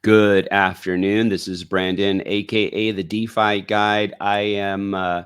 Good afternoon. This is Brandon, aka the DeFi Guide. I am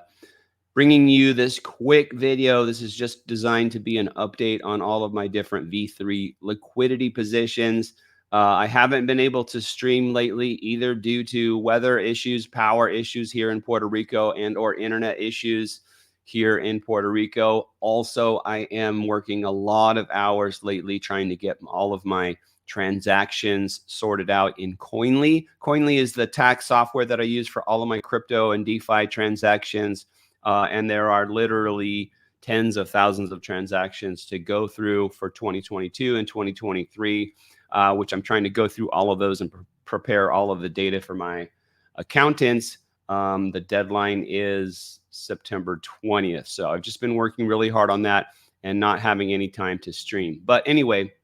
bringing you this quick video. This is just designed to be an update on all of my different V3 liquidity positions. I haven't been able to stream lately either due to weather issues, power issues here in Puerto Rico, and/or internet issues here in Puerto Rico. Also, I am working a lot of hours lately trying to get all of my transactions sorted out in Koinly. Koinly is the tax software that I use for all of my crypto and DeFi transactions. And there are literally tens of thousands of transactions to go through for 2022 and 2023, which I'm trying to go through all of those and prepare all of the data for my accountants. The deadline is September 20th. So I've just been working really hard on that and not having any time to stream. But anyway,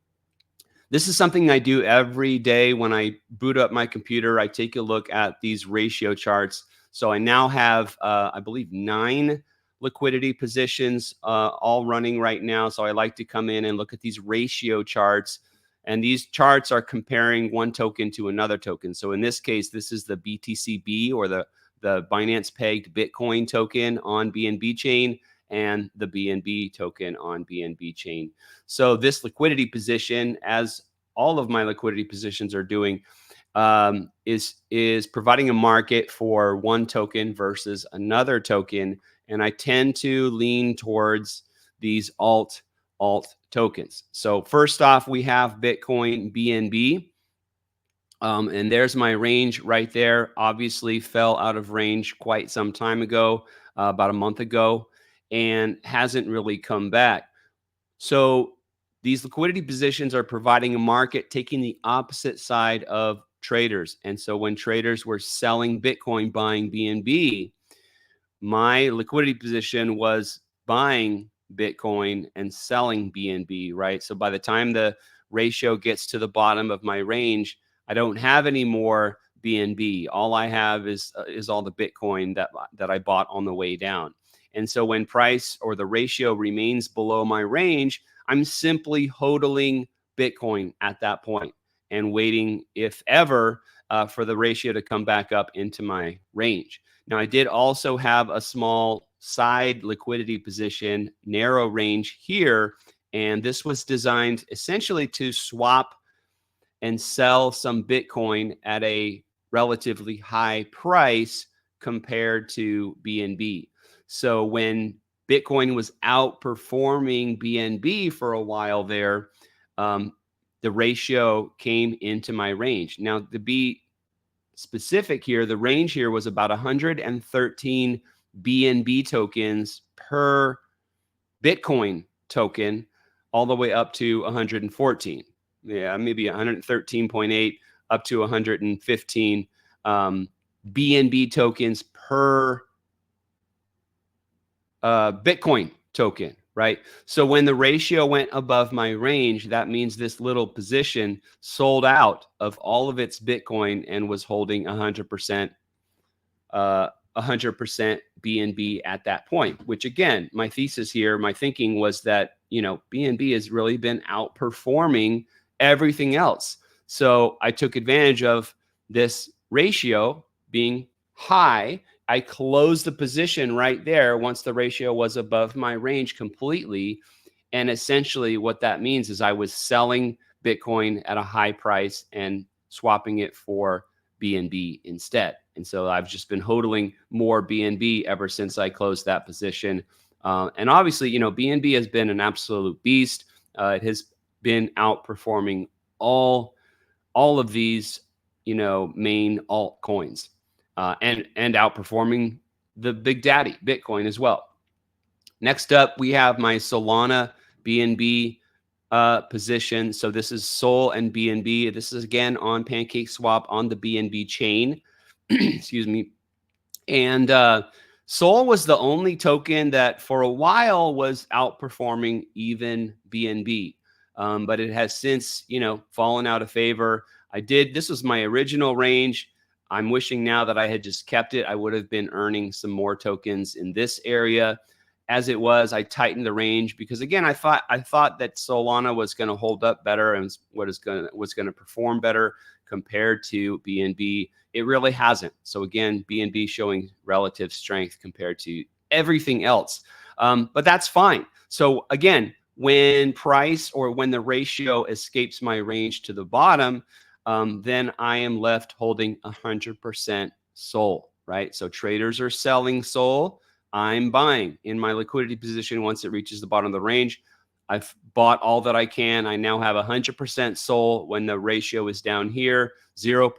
this is something I do every day when I boot up my computer. I take a look at these ratio charts. So I now have, I believe, 9 liquidity positions all running right now. So I like to come in and look at these ratio charts. And these charts are comparing one token to another token. So in this case, this is the BTCB, or the Binance pegged Bitcoin token on BNB chain, and the BNB token on BNB chain. So this liquidity position, as all of my liquidity positions are doing, is providing a market for one token versus another token. And I tend to lean towards these alt tokens. So first off, we have Bitcoin BNB. And there's my range right there. Obviously fell out of range quite some time ago, about a month ago, and hasn't really come back. So these liquidity positions are providing a market taking the opposite side of traders. And so when traders were selling Bitcoin, buying BNB, my liquidity position was buying Bitcoin and selling BNB, right? So by the time the ratio gets to the bottom of my range, I don't have any more BNB. All I have is all the Bitcoin that I bought on the way down. And so when price or the ratio remains below my range, I'm simply hodling Bitcoin at that point and waiting, if ever, for the ratio to come back up into my range. Now, I did also have a small side liquidity position, narrow range here, and this was designed essentially to swap and sell some Bitcoin at a relatively high price compared to BNB. So when Bitcoin was outperforming BNB for a while there, the ratio came into my range. Now, to be specific here, the range here was about 113 BNB tokens per Bitcoin token, all the way up to 114. Yeah, maybe 113.8 up to 115 BNB tokens per Bitcoin token, right? So when the ratio went above my range, that means this little position sold out of all of its Bitcoin and was holding 100% BNB at that point, which again, my thesis here, my thinking was that, BNB has really been outperforming everything else. So I took advantage of this ratio being high. I closed the position right there once the ratio was above my range completely. And essentially what that means is I was selling Bitcoin at a high price and swapping it for BNB instead. And so I've just been hodling more BNB ever since I closed that position. And obviously, BNB has been an absolute beast. It has been outperforming all of these, main altcoins, and outperforming the big daddy Bitcoin as well. Next up, we have my Solana BNB position. So this is SOL and BNB. This is again on PancakeSwap on the BNB chain. Excuse me. And SOL was the only token that for a while was outperforming even BNB. But it has since, fallen out of favor. This was my original range. I'm wishing now that I had just kept it. I would have been earning some more tokens in this area. as it was. I tightened the range because again, I thought that Solana was going to hold up better and was going to perform better compared to BNB. It really hasn't. So again, BNB showing relative strength compared to everything else. But that's fine. So again, when price or when the ratio escapes my range to the bottom, then I am left holding 100% SOL, right? So traders are selling SOL. I'm buying in my liquidity position once it reaches the bottom of the range. I've bought all that I can. I now have 100% SOL when the ratio is down here, 0%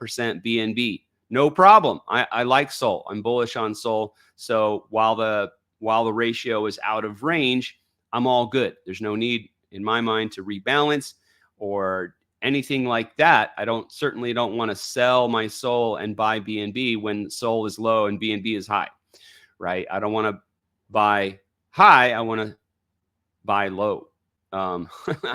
BNB. No problem. I like SOL. I'm bullish on SOL. So while the ratio is out of range, I'm all good. There's no need in my mind to rebalance or anything like that. I certainly don't want to sell my SOL and buy BNB when SOL is low and BNB is high, right? I don't want to buy high. I want to buy low. I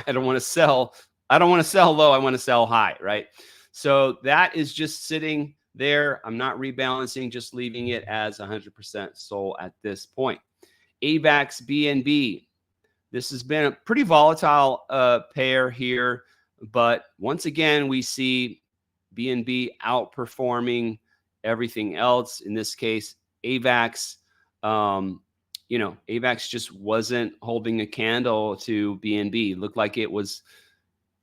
don't want to sell. I don't want to sell low. I want to sell high, right? So that is just sitting there. I'm not rebalancing, just leaving it as 100% SOL at this point. AVAX BNB. This has been a pretty volatile pair here, but once again, we see BNB outperforming everything else. In this case, AVAX. AVAX just wasn't holding a candle to BNB. Looked like it was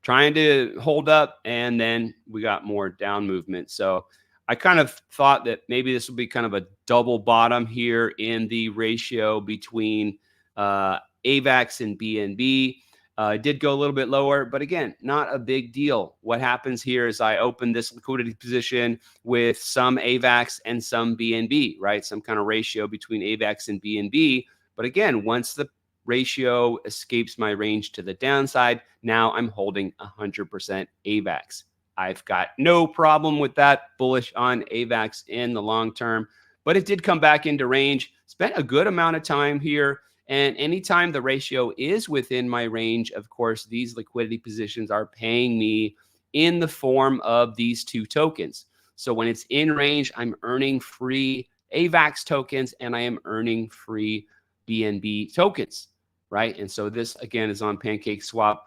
trying to hold up, and then we got more down movement. So I kind of thought that maybe this would be kind of a double bottom here in the ratio between AVAX and BNB. It did go a little bit lower, but again, not a big deal. What happens here is I open this liquidity position with some AVAX and some BNB, right? Some kind of ratio between AVAX and BNB. But again, once the ratio escapes my range to the downside, now I'm holding 100% AVAX. I've got no problem with that, bullish on AVAX in the long term, but it did come back into range, spent a good amount of time here. And anytime the ratio is within my range, of course, these liquidity positions are paying me in the form of these two tokens. So when it's in range, I'm earning free AVAX tokens and I am earning free BNB tokens, right? And so this, again, is on PancakeSwap.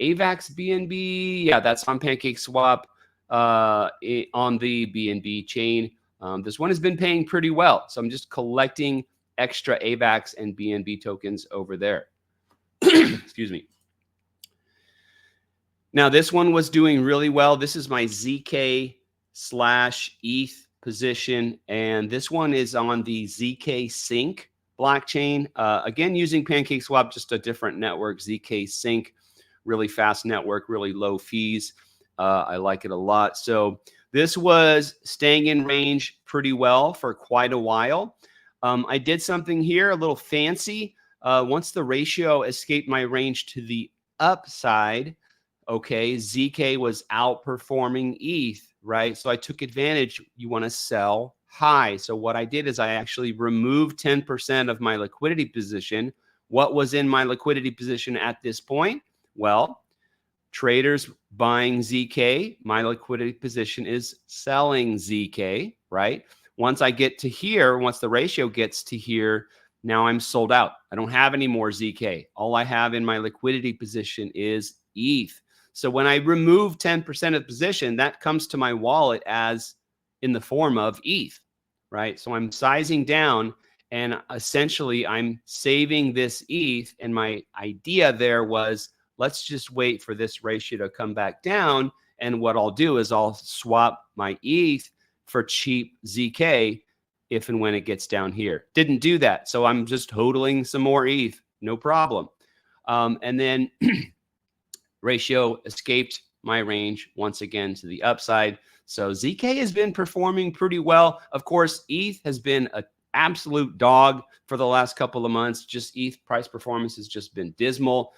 AVAX BNB, yeah, that's on PancakeSwap on the BNB chain. This one has been paying pretty well. So I'm just collecting extra AVAX and BNB tokens over there. Excuse me. Now, this one was doing really well. This is my ZK/ETH position, and this one is on the ZK Sync blockchain. Again, using PancakeSwap, just a different network. ZK Sync, really fast network, really low fees. I like it a lot. So this was staying in range pretty well for quite a while. I did something here a little fancy. Once the ratio escaped my range to the upside, okay, ZK was outperforming ETH, right? So I took advantage. You want to sell high. So what I did is I actually removed 10% of my liquidity position. What was in my liquidity position at this point? Well, traders buying ZK, my liquidity position is selling ZK, right? Once I get to here, once the ratio gets to here, now I'm sold out. I don't have any more ZK. All I have in my liquidity position is ETH. So when I remove 10% of the position, that comes to my wallet as in the form of ETH, right? So I'm sizing down and essentially I'm saving this ETH. And my idea there was, let's just wait for this ratio to come back down. And what I'll do is I'll swap my ETH for cheap ZK if and when it gets down here. Didn't do that. So I'm just hodling some more ETH. No problem. And then ratio escaped my range once again to the upside. So ZK has been performing pretty well. Of course, ETH has been an absolute dog for the last couple of months. Just ETH price performance has just been dismal.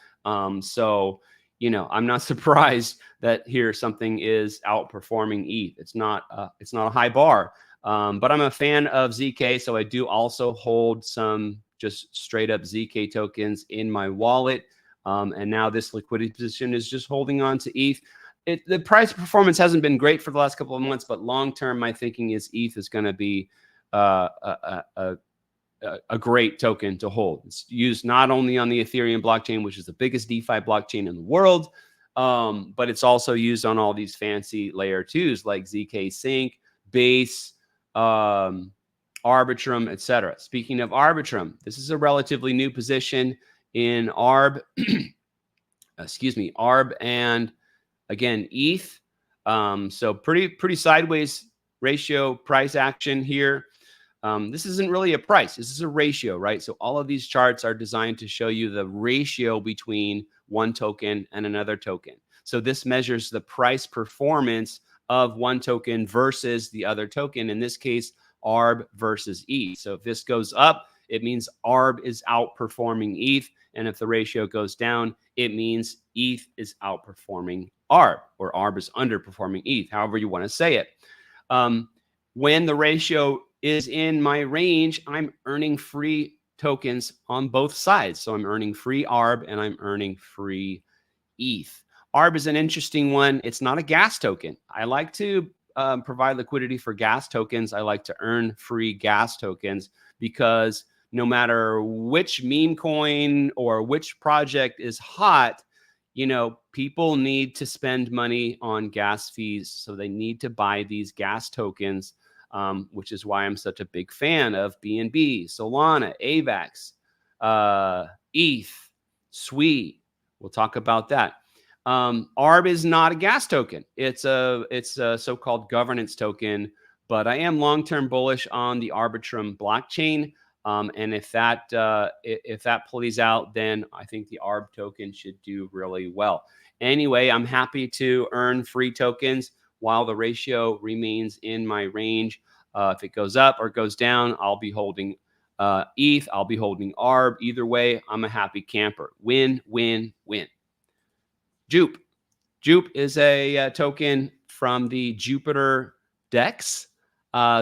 So, I'm not surprised that here something is outperforming ETH. It's not a high bar, but I'm a fan of ZK. So I do also hold some just straight up ZK tokens in my wallet. And now this liquidity position is just holding on to ETH. The price performance hasn't been great for the last couple of months, but long term, my thinking is ETH is going to be a a great token to hold. It's used not only on the Ethereum blockchain, which is the biggest DeFi blockchain in the world, but it's also used on all these fancy layer 2s like ZK Sync, Base, Arbitrum, etc. Speaking of Arbitrum, this is a relatively new position in ARB, excuse me, ARB and again ETH. So pretty sideways ratio price action here. This isn't really a price. This is a ratio, right? So all of these charts are designed to show you the ratio between one token and another token. So this measures the price performance of one token versus the other token. In this case, ARB versus ETH. So if this goes up, it means ARB is outperforming ETH. And if the ratio goes down, it means ETH is outperforming ARB, or ARB is underperforming ETH, however you want to say it. When the ratio is in my range, I'm earning free tokens on both sides. So I'm earning free ARB and I'm earning free ETH. ARB is an interesting one. It's not a gas token. I like to provide liquidity for gas tokens. I like to earn free gas tokens because no matter which meme coin or which project is hot, you know, people need to spend money on gas fees. So they need to buy these gas tokens, which is why I'm such a big fan of BNB, Solana, AVAX, ETH, SWE. We'll talk about that. ARB is not a gas token. It's a so-called governance token, but I am long-term bullish on the Arbitrum blockchain. And if that plays out, then I think the ARB token should do really well. Anyway, I'm happy to earn free tokens while the ratio remains in my range. If it goes up or goes down, I'll be holding ETH. I'll be holding ARB. Either way, I'm a happy camper. Win, win, win. Jupe. Jupe is a token from the Jupiter DEX.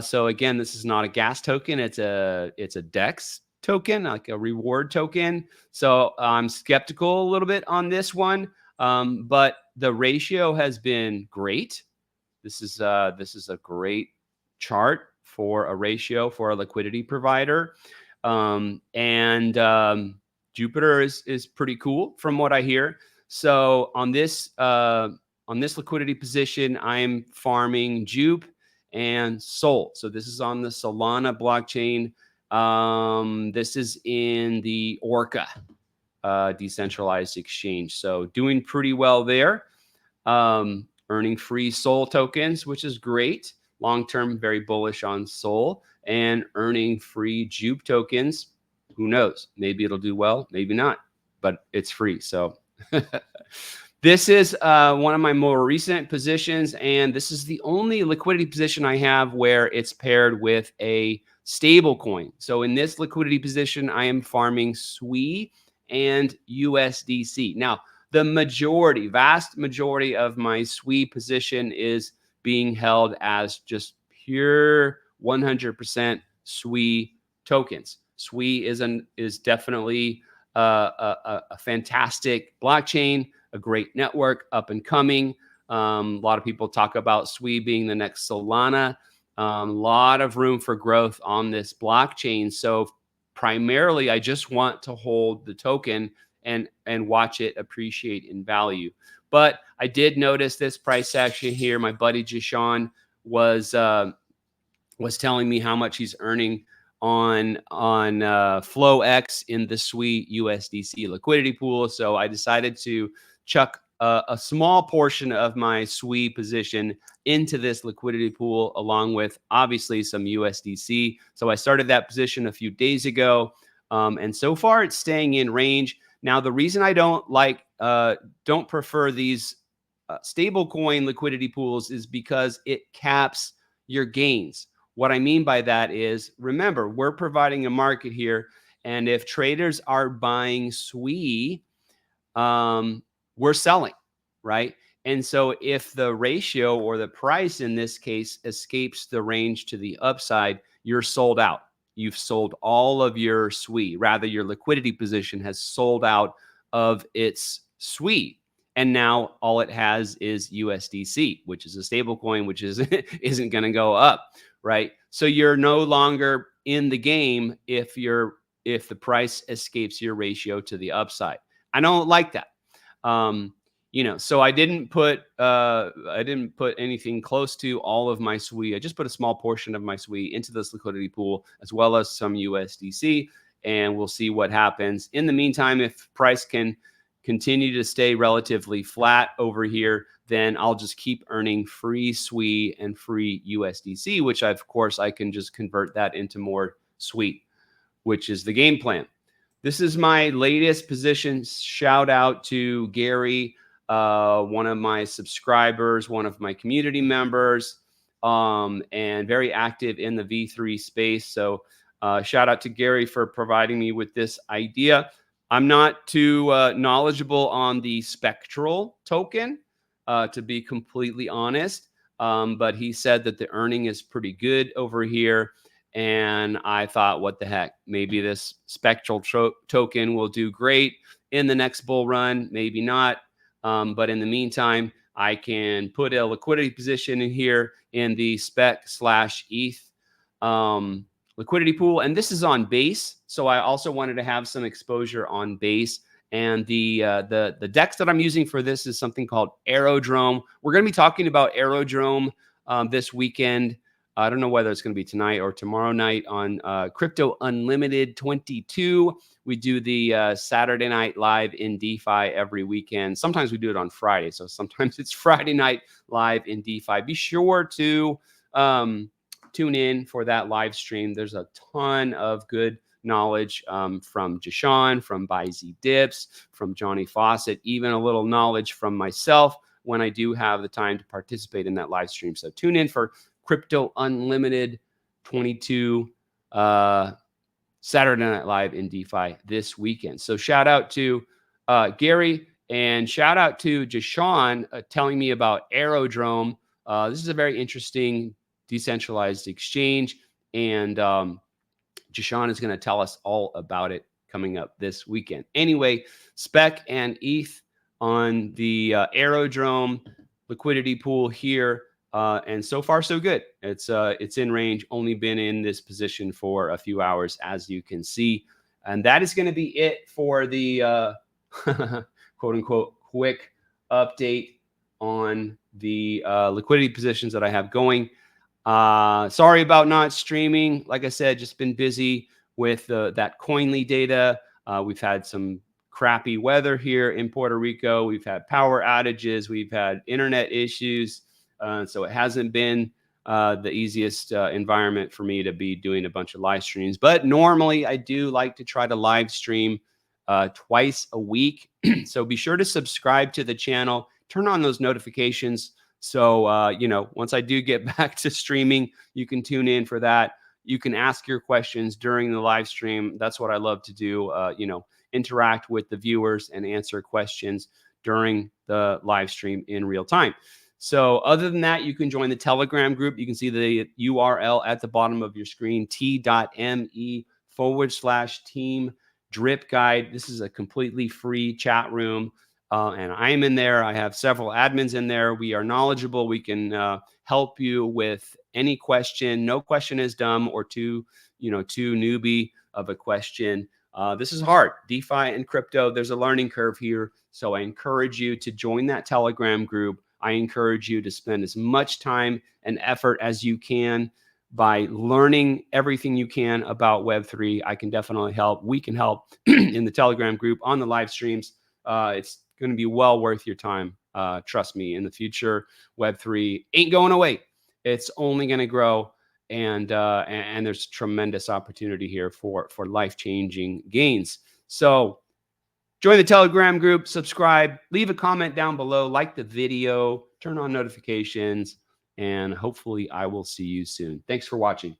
So again, this is not a gas token. It's a DEX token, like a reward token. So I'm skeptical a little bit on this one, but the ratio has been great. This is a great chart for a ratio for a liquidity provider, and Jupiter is pretty cool from what I hear. So on this liquidity position, I'm farming Jupe and SOL. So this is on the Solana blockchain. This is in the Orca decentralized exchange. So doing pretty well there. Earning free SOL tokens, which is great. Long-term, very bullish on SOL, and earning free Jupe tokens. Who knows? Maybe it'll do well, maybe not, but it's free. So this is one of my more recent positions, and this is the only liquidity position I have where it's paired with a stable coin. So in this liquidity position, I am farming SWE and USDC. Now, the vast majority of my SWE position is being held as just pure 100% SWE tokens. SWE is definitely a fantastic blockchain, a great network, up and coming. A lot of people talk about SWE being the next Solana. A lot of room for growth on this blockchain. So primarily, I just want to hold the token and watch it appreciate in value. But I did notice this price action here. My buddy Jishan was telling me how much he's earning on FlowX in the SWE USDC liquidity pool. So I decided to chuck a small portion of my SWE position into this liquidity pool, along with obviously some USDC. So I started that position a few days ago, and so far it's staying in range. Now, the reason I don't prefer these stablecoin liquidity pools is because it caps your gains. What I mean by that is, remember, we're providing a market here, and if traders are buying SWE, we're selling, right? And so if the ratio or the price in this case escapes the range to the upside, you're sold out. You've sold all of your SWE. Rather, your liquidity position has sold out of its SWE. And now all it has is USDC, which is a stable coin, which isn't going to go up, right? So you're no longer in the game if the price escapes your ratio to the upside. I don't like that. So I didn't put anything close to all of my SWE. I just put a small portion of my SWE into this liquidity pool, as well as some USDC, and we'll see what happens. In the meantime, if price can continue to stay relatively flat over here, then I'll just keep earning free SWE and free USDC, which of course I can just convert that into more SWE, which is the game plan. This is my latest position. Shout out to Gary, one of my subscribers, one of my community members, and very active in the V3 space. So shout out to Gary for providing me with this idea. I'm not too knowledgeable on the spectral token, to be completely honest, but he said that the earning is pretty good over here. And I thought, what the heck? Maybe this spectral token will do great in the next bull run. Maybe not. But in the meantime, I can put a liquidity position in here in the SPEC/ETH liquidity pool. And this is on base. So I also wanted to have some exposure on base. And the DEX that I'm using for this is something called Aerodrome. We're going to be talking about Aerodrome this weekend. I don't know whether it's going to be tonight or tomorrow night on Crypto Unlimited 22. We do the Saturday night live in DeFi every weekend. Sometimes we do it on Friday. So sometimes it's Friday night live in DeFi. Be sure to tune in for that live stream. There's a ton of good knowledge from Jashawn, from Bizy Dips, from Johnny Fawcett, even a little knowledge from myself when I do have the time to participate in that live stream. So tune in for Crypto Unlimited 22 Saturday Night Live in DeFi this weekend. So shout out to Gary and shout out to Jashawn telling me about Aerodrome. This is a very interesting decentralized exchange, and Jashawn is going to tell us all about it coming up this weekend. Anyway, SPEC and ETH on the Aerodrome liquidity pool here. And so far, so good. It's in range, only been in this position for a few hours, as you can see. And that is going to be it for the quote unquote quick update on the liquidity positions that I have going. Sorry about not streaming. Like I said, just been busy with that Koinly data. We've had some crappy weather here in Puerto Rico. We've had power outages. We've had internet issues. So it hasn't been the easiest environment for me to be doing a bunch of live streams. But normally I do like to try to live stream twice a week. So be sure to subscribe to the channel, turn on those notifications. So, once I do get back to streaming, you can tune in for that. You can ask your questions during the live stream. That's what I love to do, interact with the viewers and answer questions during the live stream in real time. So other than that, you can join the Telegram group. You can see the URL at the bottom of your screen, t.me/team drip guide. This is a completely free chat room. And I am in there. I have several admins in there. We are knowledgeable. We can help you with any question. No question is dumb or too newbie of a question. This is hard. DeFi and crypto, there's a learning curve here. So I encourage you to join that Telegram group. I encourage you to spend as much time and effort as you can by learning everything you can about Web3. I can definitely help. We can help in the Telegram group, on the live streams. It's going to be well worth your time. Trust me, in the future, Web3 ain't going away. It's only going to grow. And there's tremendous opportunity here for life-changing gains. So join the Telegram group, subscribe, leave a comment down below, like the video, turn on notifications, and hopefully I will see you soon. Thanks for watching.